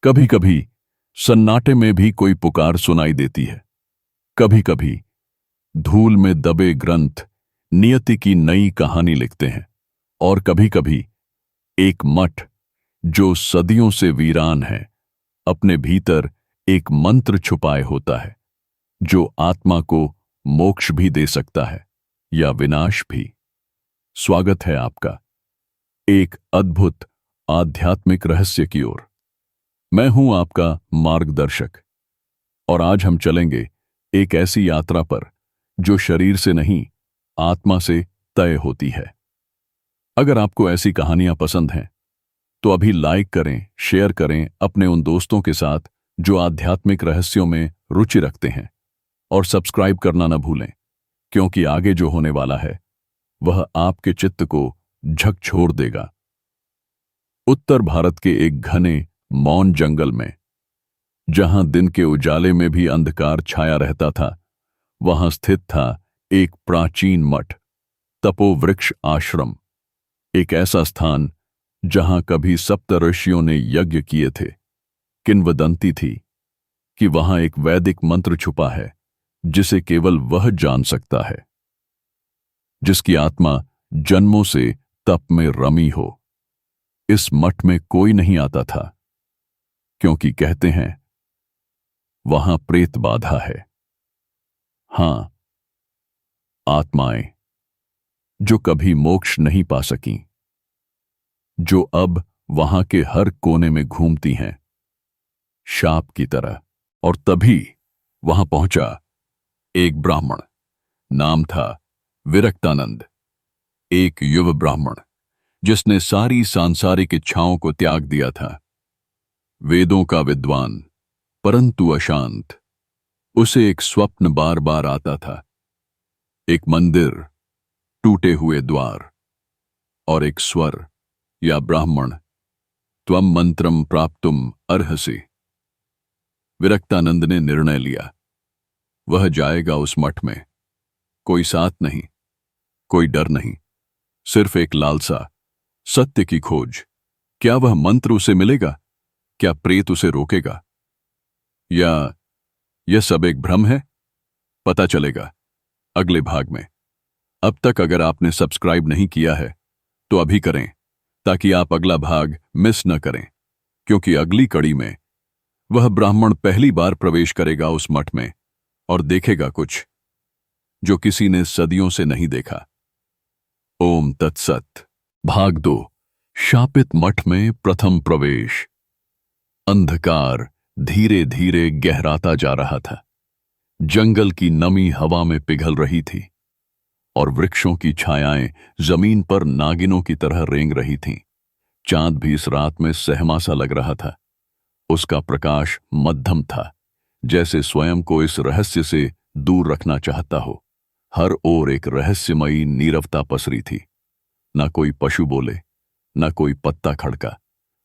कभी कभी सन्नाटे में भी कोई पुकार सुनाई देती है। कभी कभी धूल में दबे ग्रंथ नियति की नई कहानी लिखते हैं, और कभी कभी एक मठ जो सदियों से वीरान है अपने भीतर एक मंत्र छुपाए होता है जो आत्मा को मोक्ष भी दे सकता है या विनाश भी। स्वागत है आपका एक अद्भुत आध्यात्मिक रहस्य की ओर। मैं हूं आपका मार्गदर्शक, और आज हम चलेंगे एक ऐसी यात्रा पर जो शरीर से नहीं, आत्मा से तय होती है। अगर आपको ऐसी कहानियां पसंद हैं तो अभी लाइक करें, शेयर करें अपने उन दोस्तों के साथ जो आध्यात्मिक रहस्यों में रुचि रखते हैं, और सब्सक्राइब करना न भूलें, क्योंकि आगे जो होने वाला है वह आपके चित्त को झकझोर देगा। उत्तर भारत के एक घने मौन जंगल में, जहां दिन के उजाले में भी अंधकार छाया रहता था, वहां स्थित था एक प्राचीन मठ, तपोवृक्ष आश्रम। एक ऐसा स्थान जहां कभी सप्तऋषियों ने यज्ञ किए थे। किंवदंती थी कि वहां एक वैदिक मंत्र छुपा है जिसे केवल वह जान सकता है जिसकी आत्मा जन्मों से तप में रमी हो। इस मठ में कोई नहीं आता था, क्योंकि कहते हैं वहां प्रेत बाधा है। हां, आत्माएं जो कभी मोक्ष नहीं पा सकीं, जो अब वहां के हर कोने में घूमती हैं, शाप की तरह। और तभी वहां पहुंचा एक ब्राह्मण। नाम था विरक्तानंद, एक युव ब्राह्मण जिसने सारी सांसारिक इच्छाओं को त्याग दिया था। वेदों का विद्वान परंतु अशांत। उसे एक स्वप्न बार बार आता था, एक मंदिर, टूटे हुए द्वार और एक स्वर या ब्राह्मण, त्वम मंत्रम प्राप्तुम अर्हसि। विरक्तानंद ने निर्णय लिया, वह जाएगा उस मठ में। कोई साथ नहीं, कोई डर नहीं, सिर्फ एक लालसा, सत्य की खोज। क्या वह मंत्र उसे मिलेगा? क्या प्रेत उसे रोकेगा? या यह सब एक भ्रम है? पता चलेगा अगले भाग में। अब तक अगर आपने सब्सक्राइब नहीं किया है तो अभी करें, ताकि आप अगला भाग मिस न करें, क्योंकि अगली कड़ी में वह ब्राह्मण पहली बार प्रवेश करेगा उस मठ में और देखेगा कुछ जो किसी ने सदियों से नहीं देखा। ओम तत्सत। भाग 2। शापित मठ में प्रथम प्रवेश। अंधकार धीरे धीरे गहराता जा रहा था। जंगल की नमी हवा में पिघल रही थी, और वृक्षों की छायाएं जमीन पर नागिनों की तरह रेंग रही थीं। चांद भी इस रात में सहमा सा लग रहा था। उसका प्रकाश मध्यम था, जैसे स्वयं को इस रहस्य से दूर रखना चाहता हो। हर ओर एक रहस्यमयी नीरवता पसरी थी। ना कोई पशु बोले, ना कोई पत्ता खड़का,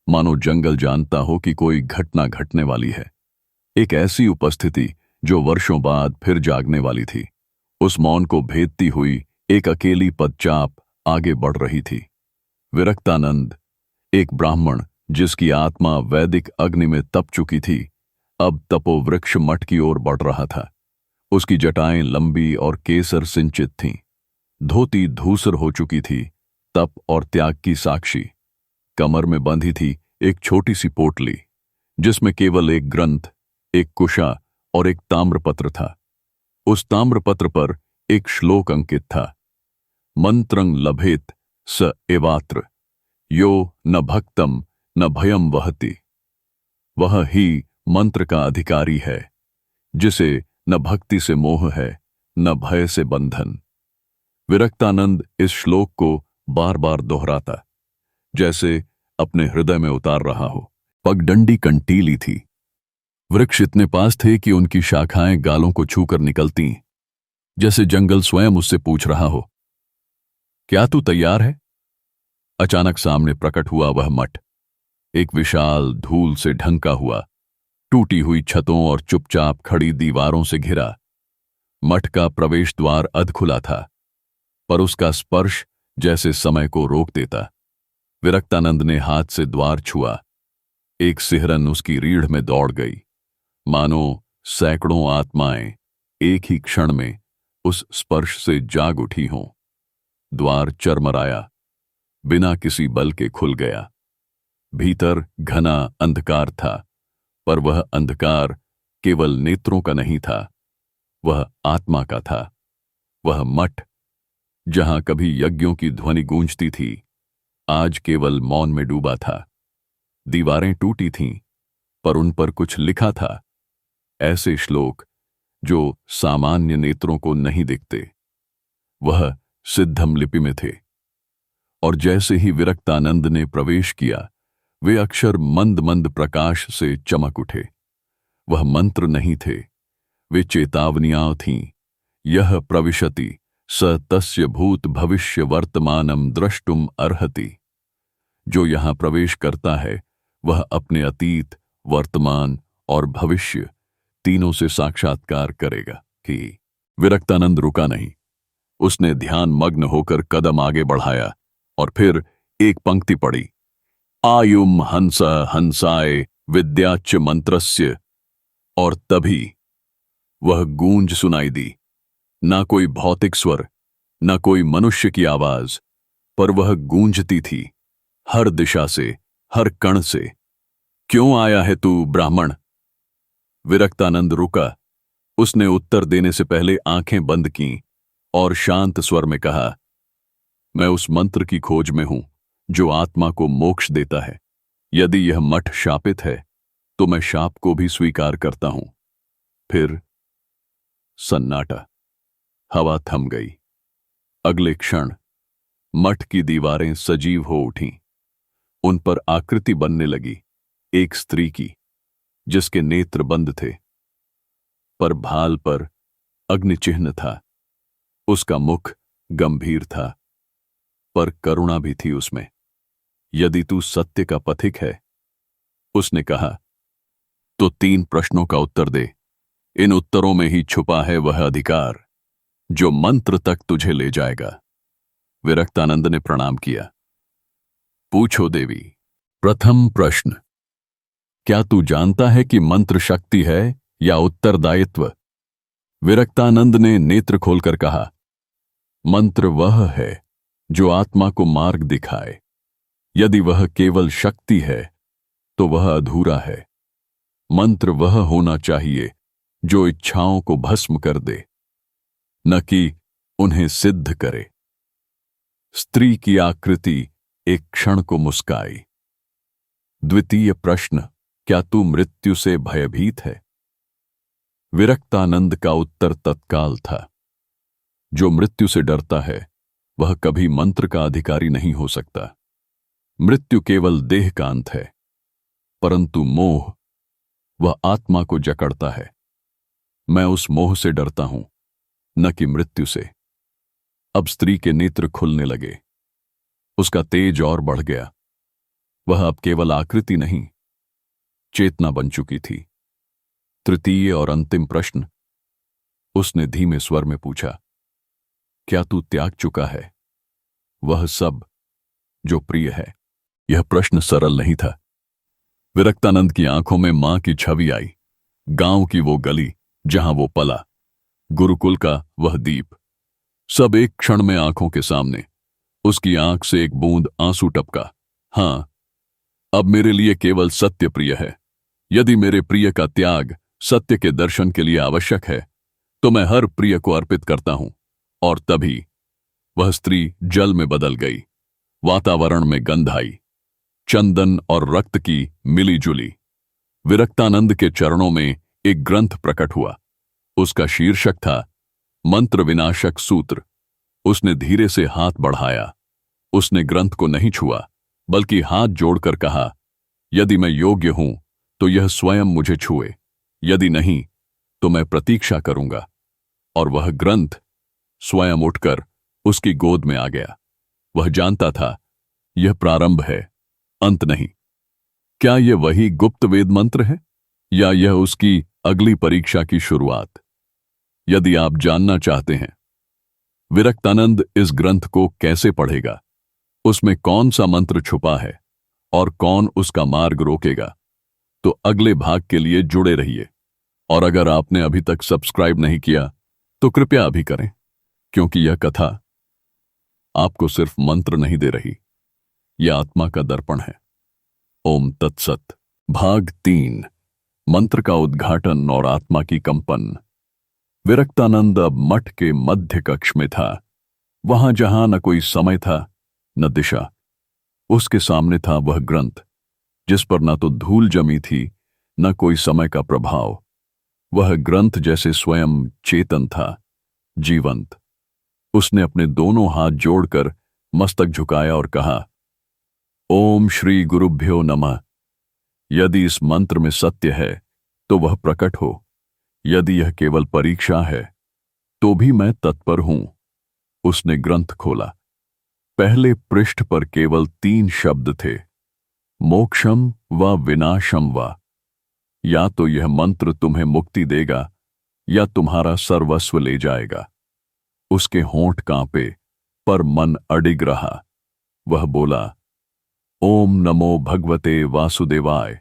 मानो जंगल जानता हो कि कोई घटना घटने वाली है। एक ऐसी उपस्थिति जो वर्षों बाद फिर जागने वाली थी। उस मौन को भेदती हुई एक अकेली पदचाप आगे बढ़ रही थी। विरक्तानंद, एक ब्राह्मण जिसकी आत्मा वैदिक अग्नि में तप चुकी थी, अब तपोवृक्ष मठ की ओर बढ़ रहा था। उसकी जटाएं लंबी और केसर सिंचित थीं। धोती धूसर हो चुकी थी, तप और त्याग की साक्षी। कमर में बंधी थी एक छोटी सी पोटली, जिसमें केवल एक ग्रंथ, एक कुशा और एक ताम्रपत्र था। उस ताम्रपत्र पर एक श्लोक अंकित था, मंत्रं लभेत स एवात्र, यो न भक्तम न भयम वहति। वह ही मंत्र का अधिकारी है, जिसे न भक्ति से मोह है, न भय से बंधन। विरक्तानंद इस श्लोक को बार बार दोहराता, जैसे अपने हृदय में उतार रहा हो। पगडंडी कंटीली थी। वृक्ष इतने पास थे कि उनकी शाखाएं गालों को छूकर निकलती, जैसे जंगल स्वयं उससे पूछ रहा हो, क्या तू तैयार है? अचानक सामने प्रकट हुआ वह मठ, एक विशाल धूल से ढंका हुआ, टूटी हुई छतों और चुपचाप खड़ी दीवारों से घिरा। मठ का प्रवेश द्वार अधखुला था, पर उसका स्पर्श जैसे समय को रोक देता। विरक्तानंद ने हाथ से द्वार छुआ। एक सिहरन उसकी रीढ़ में दौड़ गई, मानो सैकड़ों आत्माएं एक ही क्षण में उस स्पर्श से जाग उठी हों। द्वार चरमराया, बिना किसी बल के खुल गया। भीतर घना अंधकार था, पर वह अंधकार केवल नेत्रों का नहीं था, वह आत्मा का था। वह मठ, जहां कभी यज्ञों की ध्वनि गूंजती थी, आज केवल मौन में डूबा था। दीवारें टूटी थीं, पर उन पर कुछ लिखा था, ऐसे श्लोक जो सामान्य नेत्रों को नहीं दिखते। वह सिद्धम लिपि में थे, और जैसे ही विरक्तानंद ने प्रवेश किया, वे अक्षर मंद मंद प्रकाश से चमक उठे। वह मंत्र नहीं थे, वे चेतावनियां थीं। यह प्रविशति स तस्य भूत भविष्य वर्तमानम द्रष्टुम अर्हति। जो यहां प्रवेश करता है वह अपने अतीत, वर्तमान और भविष्य तीनों से साक्षात्कार करेगा। कि विरक्तानंद रुका नहीं, उसने ध्यान मग्न होकर कदम आगे बढ़ाया और फिर एक पंक्ति पढ़ी, आयुम हंस हंसाय विद्याच मंत्रस्य। और तभी वह गूंज सुनाई दी, ना कोई भौतिक स्वर, ना कोई मनुष्य की आवाज, पर वह गूंजती थी हर दिशा से, हर कण से। क्यों आया है तू ब्राह्मण? विरक्तानंद रुका। उसने उत्तर देने से पहले आंखें बंद कीं और शांत स्वर में कहा, मैं उस मंत्र की खोज में हूं जो आत्मा को मोक्ष देता है। यदि यह मठ शापित है तो मैं शाप को भी स्वीकार करता हूं। फिर सन्नाटा, हवा थम गई। अगले क्षण मठ की दीवारें सजीव हो उठीं। उन पर आकृति बनने लगी, एक स्त्री की, जिसके नेत्र बंद थे, पर भाल पर अग्नि चिन्ह था। उसका मुख गंभीर था, पर करुणा भी थी उसमें। यदि तू सत्य का पथिक है, उसने कहा, तो 3 प्रश्नों का उत्तर दे। इन उत्तरों में ही छुपा है वह अधिकार जो मंत्र तक तुझे ले जाएगा। विरक्तानंद ने प्रणाम किया। पूछो देवी। प्रथम प्रश्न, क्या तू जानता है कि मंत्र शक्ति है या उत्तरदायित्व? विरक्तानंद ने नेत्र खोलकर कहा, मंत्र वह है जो आत्मा को मार्ग दिखाए। यदि वह केवल शक्ति है तो वह अधूरा है। मंत्र वह होना चाहिए जो इच्छाओं को भस्म कर दे, न कि उन्हें सिद्ध करे। स्त्री की आकृति एक क्षण को मुस्काई। द्वितीय प्रश्न, क्या तू मृत्यु से भयभीत है? विरक्तानंद का उत्तर तत्काल था, जो मृत्यु से डरता है वह कभी मंत्र का अधिकारी नहीं हो सकता। मृत्यु केवल देह का अंत है, परंतु मोह वह आत्मा को जकड़ता है। मैं उस मोह से डरता हूं, न कि मृत्यु से। अब स्त्री के नेत्र खुलने लगे। उसका तेज और बढ़ गया। वह अब केवल आकृति नहीं, चेतना बन चुकी थी। तृतीय और अंतिम प्रश्न, उसने धीमे स्वर में पूछा, क्या तू त्याग चुका है वह सब जो प्रिय है? यह प्रश्न सरल नहीं था। विरक्तानंद की आंखों में मां की छवि आई, गांव की वो गली जहां वो पला, गुरुकुल का वह दीप, सब एक क्षण में आंखों के सामने। उसकी आंख से एक बूंद आंसू टपका। हां, अब मेरे लिए केवल सत्य प्रिय है। यदि मेरे प्रिय का त्याग सत्य के दर्शन के लिए आवश्यक है तो मैं हर प्रिय को अर्पित करता हूं। और तभी वह स्त्री जल में बदल गई। वातावरण में गंध आई, चंदन और रक्त की मिली जुली। विरक्तानंद के चरणों में एक ग्रंथ प्रकट हुआ। उसका शीर्षक था मंत्र विनाशक सूत्र। उसने धीरे से हाथ बढ़ाया। उसने ग्रंथ को नहीं छुआ, बल्कि हाथ जोड़कर कहा, यदि मैं योग्य हूं तो यह स्वयं मुझे छुए, यदि नहीं तो मैं प्रतीक्षा करूंगा। और वह ग्रंथ स्वयं उठकर उसकी गोद में आ गया। वह जानता था यह प्रारंभ है, अंत नहीं। क्या यह वही गुप्त वेद मंत्र है या यह उसकी अगली परीक्षा की शुरुआत? यदि आप जानना चाहते हैं विरक्तानंद इस ग्रंथ को कैसे पढ़ेगा, उसमें कौन सा मंत्र छुपा है और कौन उसका मार्ग रोकेगा, तो अगले भाग के लिए जुड़े रहिए। और अगर आपने अभी तक सब्सक्राइब नहीं किया तो कृपया अभी करें, क्योंकि यह कथा आपको सिर्फ मंत्र नहीं दे रही, यह आत्मा का दर्पण है। ओम तत्सत। भाग 3। मंत्र का उद्घाटन और आत्मा की कंपन। विरक्तानंद अब मठ के मध्य कक्ष में था, वहां जहां न कोई समय था न दिशा। उसके सामने था वह ग्रंथ जिस पर न तो धूल जमी थी न कोई समय का प्रभाव। वह ग्रंथ जैसे स्वयं चेतन था, जीवंत। उसने अपने दोनों हाथ जोड़कर मस्तक झुकाया और कहा, ओम श्री गुरुभ्यो नमः। यदि इस मंत्र में सत्य है तो वह प्रकट हो, यदि यह केवल परीक्षा है तो भी मैं तत्पर हूं। उसने ग्रंथ खोला। पहले पृष्ठ पर केवल 3 शब्द थे, मोक्षम व विनाशम व। या तो यह मंत्र तुम्हें मुक्ति देगा या तुम्हारा सर्वस्व ले जाएगा। उसके होंठ कांपे पर मन अडिग रहा। वह बोला, ओम नमो भगवते वासुदेवाय।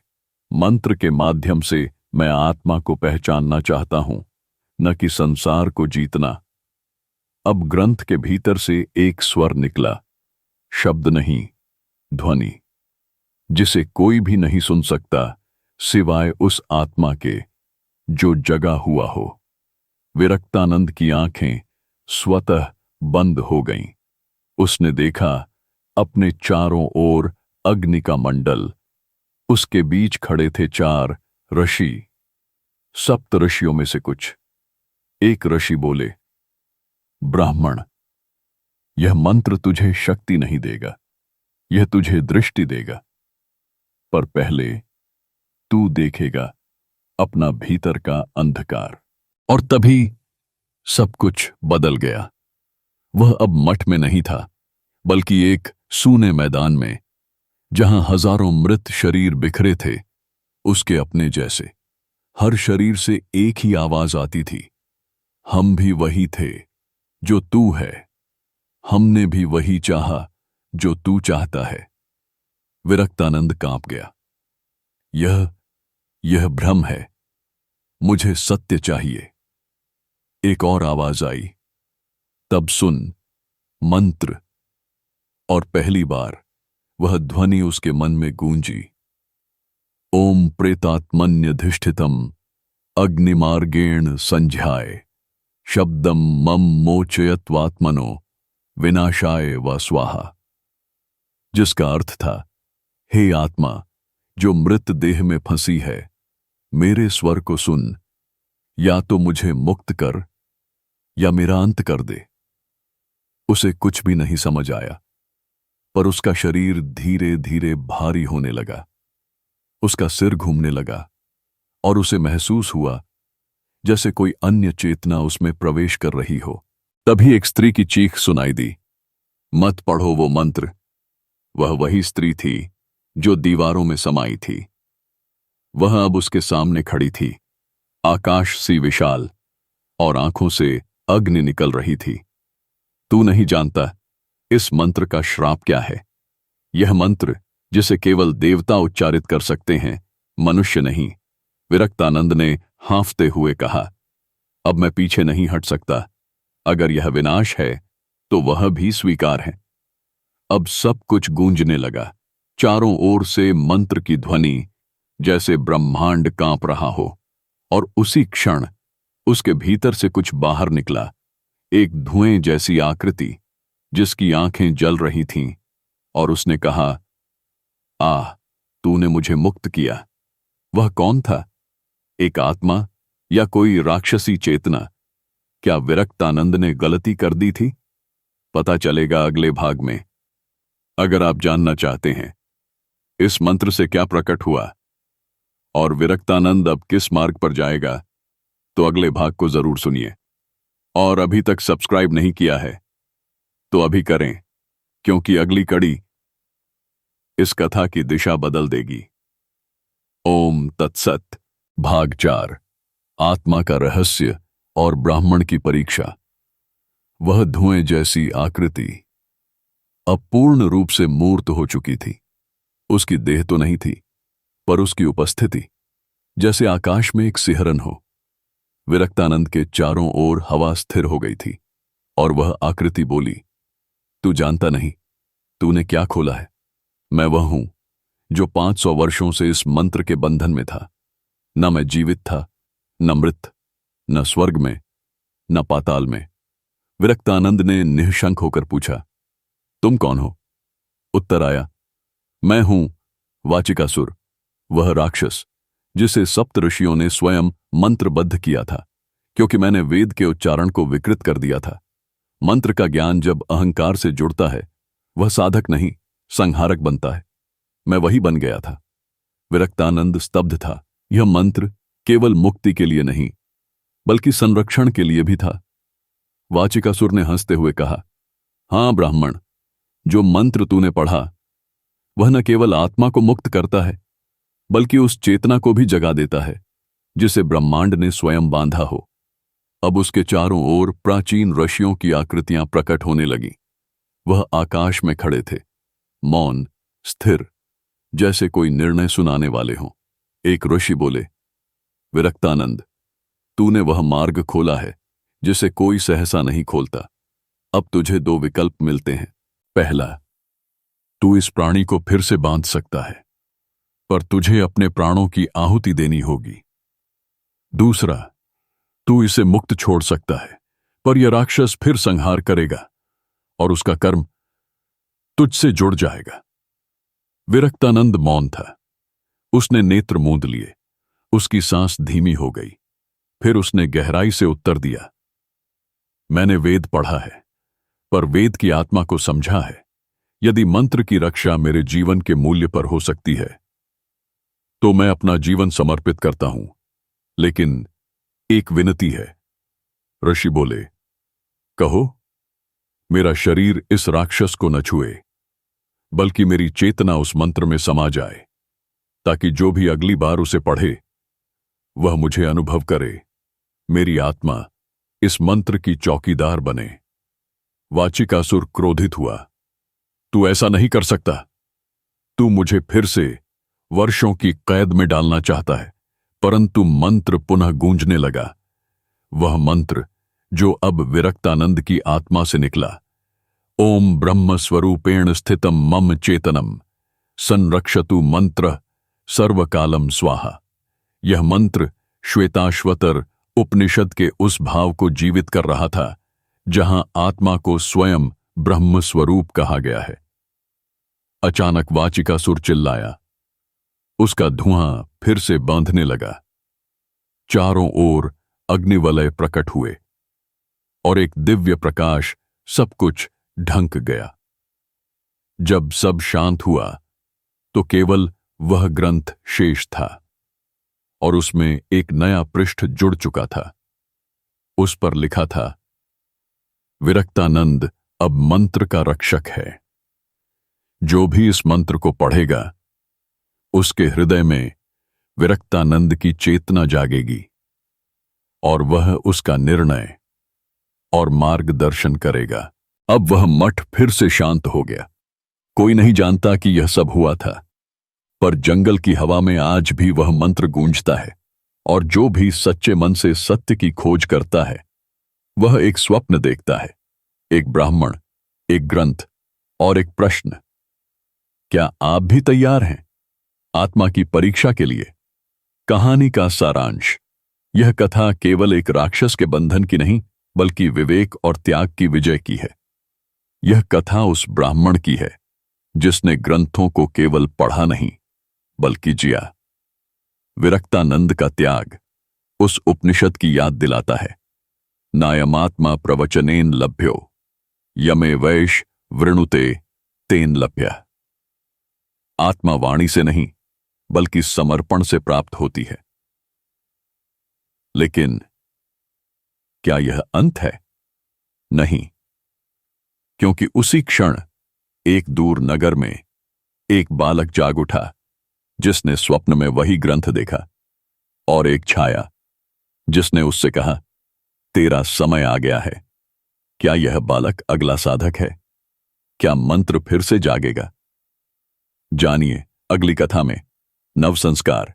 मंत्र के माध्यम से मैं आत्मा को पहचानना चाहता हूं, न कि संसार को जीतना। अब ग्रंथ के भीतर से एक स्वर निकला, शब्द नहीं, ध्वनि, जिसे कोई भी नहीं सुन सकता सिवाय उस आत्मा के जो जगा हुआ हो। विरक्तानंद की आंखें स्वतः बंद हो गईं। उसने देखा अपने चारों ओर अग्नि का मंडल। उसके बीच खड़े थे 4 ऋषि, सप्त ऋषियों में से कुछ। एक ऋषि बोले, ब्राह्मण, यह मंत्र तुझे शक्ति नहीं देगा, यह तुझे दृष्टि देगा, पर पहले तू देखेगा अपना भीतर का अंधकार। और तभी सब कुछ बदल गया। वह अब मठ में नहीं था, बल्कि एक सूने मैदान में, जहां हजारों मृत शरीर बिखरे थे, उसके अपने जैसे। हर शरीर से एक ही आवाज आती थी, हम भी वही थे जो तू है, हमने भी वही चाहा जो तू चाहता है। विरक्तानंद कांप गया। यह भ्रम है, मुझे सत्य चाहिए। एक और आवाज आई, तब सुन मंत्र। और पहली बार वह ध्वनि उसके मन में गूंजी, ओम प्रेतात्मन्यधिष्ठितम अग्निमार्गेण संध्याय शब्दम मम मोचयत्वात्मनो विनाशाय व स्वाहा। जिसका अर्थ था, हे आत्मा जो मृत देह में फंसी है, मेरे स्वर को सुन, या तो मुझे मुक्त कर या मेरा अंत कर दे। उसे कुछ भी नहीं समझ आया, पर उसका शरीर धीरे धीरे भारी होने लगा। उसका सिर घूमने लगा और उसे महसूस हुआ जैसे कोई अन्य चेतना उसमें प्रवेश कर रही हो। तभी एक स्त्री की चीख सुनाई दी, मत पढ़ो वो मंत्र। वह वही स्त्री थी जो दीवारों में समाई थी। वह अब उसके सामने खड़ी थी, आकाश सी विशाल, और आंखों से अग्नि निकल रही थी। तू नहीं जानता इस मंत्र का श्राप क्या है। यह मंत्र जिसे केवल देवता उच्चारित कर सकते हैं, मनुष्य नहीं। विरक्तानंद ने हांफते हुए कहा, अब मैं पीछे नहीं हट सकता। अगर यह विनाश है तो वह भी स्वीकार है। अब सब कुछ गूंजने लगा, चारों ओर से मंत्र की ध्वनि, जैसे ब्रह्मांड कांप रहा हो। और उसी क्षण उसके भीतर से कुछ बाहर निकला, एक धुएं जैसी आकृति जिसकी आंखें जल रही थीं। और उसने कहा, तूने मुझे मुक्त किया। वह कौन था? एक आत्मा या कोई राक्षसी चेतना? क्या विरक्तानंद ने गलती कर दी थी? पता चलेगा अगले भाग में। अगर आप जानना चाहते हैं इस मंत्र से क्या प्रकट हुआ और विरक्तानंद अब किस मार्ग पर जाएगा, तो अगले भाग को जरूर सुनिए। और अभी तक सब्सक्राइब नहीं किया है तो अभी करें, क्योंकि अगली कड़ी इस कथा की दिशा बदल देगी। ओम तत्सत। भाग 4। आत्मा का रहस्य और ब्राह्मण की परीक्षा। वह धुएं जैसी आकृति अब पूर्ण रूप से मूर्त हो चुकी थी। उसकी देह तो नहीं थी, पर उसकी उपस्थिति जैसे आकाश में एक सिहरन हो। विरक्तानंद के चारों ओर हवा स्थिर हो गई थी और वह आकृति बोली, तू जानता नहीं तूने क्या खोला है। मैं वह हूं जो 500 वर्षों से इस मंत्र के बंधन में था। न मैं जीवित था, न मृत, न स्वर्ग में, न पाताल में। विरक्तानंद ने निःशंक होकर पूछा, तुम कौन हो? उत्तर आया, मैं हूं वाचिकासुर, वह राक्षस जिसे सप्त ऋषियों ने स्वयं मंत्रबद्ध किया था, क्योंकि मैंने वेद के उच्चारण को विकृत कर दिया था। मंत्र का ज्ञान जब अहंकार से जुड़ता है वह साधक नहीं संहारक बनता है। मैं वही बन गया था। विरक्तानंद स्तब्ध था। यह मंत्र केवल मुक्ति के लिए नहीं बल्कि संरक्षण के लिए भी था। वाचिकासुर ने हंसते हुए कहा, हां ब्राह्मण, जो मंत्र तूने पढ़ा वह न केवल आत्मा को मुक्त करता है बल्कि उस चेतना को भी जगा देता है जिसे ब्रह्मांड ने स्वयं बांधा हो। अब उसके चारों ओर प्राचीन ऋषियों की आकृतियां प्रकट होने लगीं। वह आकाश में खड़े थे, मौन, स्थिर, जैसे कोई निर्णय सुनाने वाले हों। एक ऋषि बोले, विरक्तानंद, तूने वह मार्ग खोला है जिसे कोई सहसा नहीं खोलता। अब तुझे 2 विकल्प मिलते हैं। पहला, तू इस प्राणी को फिर से बांध सकता है, पर तुझे अपने प्राणों की आहुति देनी होगी। दूसरा, तू इसे मुक्त छोड़ सकता है, पर यह राक्षस फिर संहार करेगा और उसका कर्म तुझसे जुड़ जाएगा। विरक्तानंद मौन था। उसने नेत्र मूंद लिए। उसकी सांस धीमी हो गई। फिर उसने गहराई से उत्तर दिया, मैंने वेद पढ़ा है, पर वेद की आत्मा को समझा है। यदि मंत्र की रक्षा मेरे जीवन के मूल्य पर हो सकती है तो मैं अपना जीवन समर्पित करता हूं, लेकिन एक विनती है। ऋषि बोले, कहो। मेरा शरीर इस राक्षस को न छुए, बल्कि मेरी चेतना उस मंत्र में समा जाए, ताकि जो भी अगली बार उसे पढ़े वह मुझे अनुभव करे। मेरी आत्मा इस मंत्र की चौकीदार बने। वाचिकासुर क्रोधित हुआ, तू ऐसा नहीं कर सकता। तू मुझे फिर से वर्षों की कैद में डालना चाहता है। परंतु मंत्र पुनः गूंजने लगा। वह मंत्र जो अब विरक्तानंद की आत्मा से निकला, ओम ब्रह्म स्वरूपेण स्थितम मम चेतनम संरक्षतु मंत्र सर्वकालम स्वाहा। यह मंत्र श्वेताश्वतर उपनिषद के उस भाव को जीवित कर रहा था जहां आत्मा को स्वयं ब्रह्म स्वरूप कहा गया है। अचानक वाचिकासुर चिल्लाया। उसका धुआं फिर से बांधने लगा। चारों ओर अग्निवलय प्रकट हुए और एक दिव्य प्रकाश सब कुछ ढंक गया। जब सब शांत हुआ तो केवल वह ग्रंथ शेष था और उसमें एक नया पृष्ठ जुड़ चुका था। उस पर लिखा था, विरक्तानंद अब मंत्र का रक्षक है। जो भी इस मंत्र को पढ़ेगा उसके हृदय में विरक्तानंद की चेतना जागेगी और वह उसका निर्णय और मार्गदर्शन करेगा। अब वह मठ फिर से शांत हो गया। कोई नहीं जानता कि यह सब हुआ था, पर जंगल की हवा में आज भी वह मंत्र गूंजता है और जो भी सच्चे मन से सत्य की खोज करता है वह एक स्वप्न देखता है, एक ब्राह्मण, एक ग्रंथ और एक प्रश्न। क्या आप भी तैयार हैं आत्मा की परीक्षा के लिए? कहानी का सारांश। यह कथा केवल एक राक्षस के बंधन की नहीं बल्कि विवेक और त्याग की विजय की है। यह कथा उस ब्राह्मण की है जिसने ग्रंथों को केवल पढ़ा नहीं बल्कि जिया। विरक्तानंद का त्याग उस उपनिषद की याद दिलाता है, नायमात्मा प्रवचनेन लभ्यो यमे वैश वृणुते तेन लभ्य। आत्मा वाणी से नहीं बल्कि समर्पण से प्राप्त होती है। लेकिन क्या यह अंत है? नहीं, क्योंकि उसी क्षण एक दूर नगर में एक बालक जाग उठा जिसने स्वप्न में वही ग्रंथ देखा, और एक छाया जिसने उससे कहा, तेरा समय आ गया है। क्या यह बालक अगला साधक है? क्या मंत्र फिर से जागेगा? जानिए अगली कथा में नव संस्कार,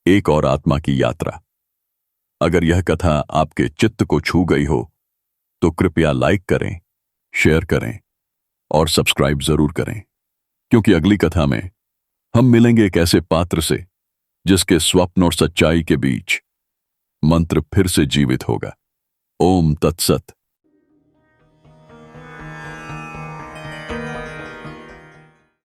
एक और आत्मा की यात्रा। अगर यह कथा आपके चित्त को छू गई हो तो कृपया लाइक करें, शेयर करें और सब्सक्राइब जरूर करें, क्योंकि अगली कथा में हम मिलेंगे एक ऐसे पात्र से जिसके स्वप्न और सच्चाई के बीच मंत्र फिर से जीवित होगा। ओम तत्सत।